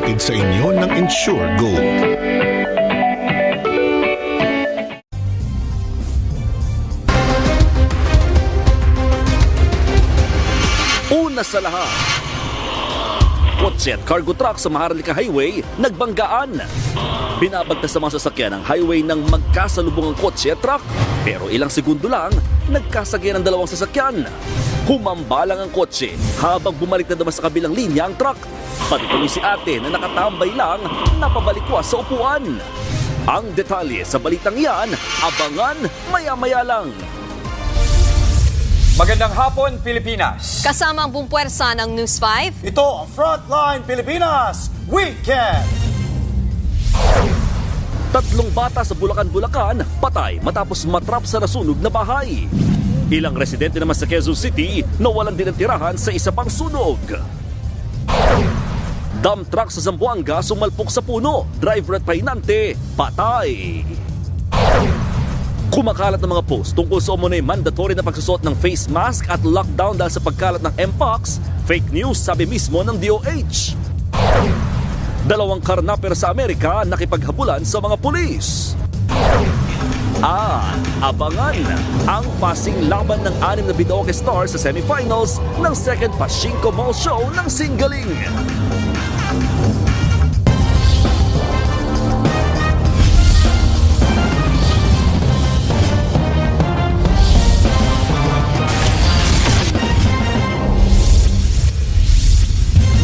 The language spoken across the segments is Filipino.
hatid sa inyo ng Ensure Gold. Una sa lahat, kotse at cargo truck sa Maharlika Highway nagbanggaan. Binabagtas sa mga sasakyan ng highway ng magkasalubong ang kotse at truck. Pero ilang segundo lang, nagkasagyan ang dalawang sasakyan. Humambalang ang kotse habang bumalik na naman sa kabilang linya ang truck. Pati tuloy si ate na nakatambay lang, napabalikwas sa upuan. Ang detalye sa balitang yan, abangan maya-maya lang. Magandang hapon, Pilipinas! Kasama ang buong puwersa ng News 5. Ito ang Frontline Pilipinas Weekend! 3 bata sa Bulacan, patay matapos matrap sa nasunog na bahay. Ilang residente naman sa Quezon City nawalan din ng tirahan sa isa pang sunog. Dump truck sa Zamboanga sumalpok sa puno, driver at pahinante, patay. Kumakalat ng mga post tungkol sa umunoy mandatory na pagsusot ng face mask at lockdown dahil sa pagkalat ng Mpox, fake news sabi mismo ng DOH. 2 karnaper sa Amerika nakipaghabulan sa mga pulis. Abangan ang passing laban ng 6 na Bidoque Stars sa semifinals ng second Pachinko Mall Show ng Singaling.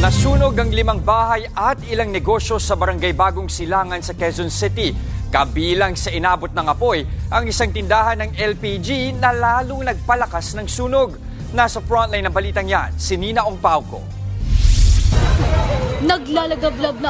Nasunog ang 5 bahay at ilang negosyo sa Barangay Bagong Silangan sa Quezon City. Kabilang sa inabot ng apoy ang isang tindahan ng LPG na lalong nagpalakas ng sunog. Nasa frontline ng balitang yan, si Nina Ongpauco. Naglalagablab na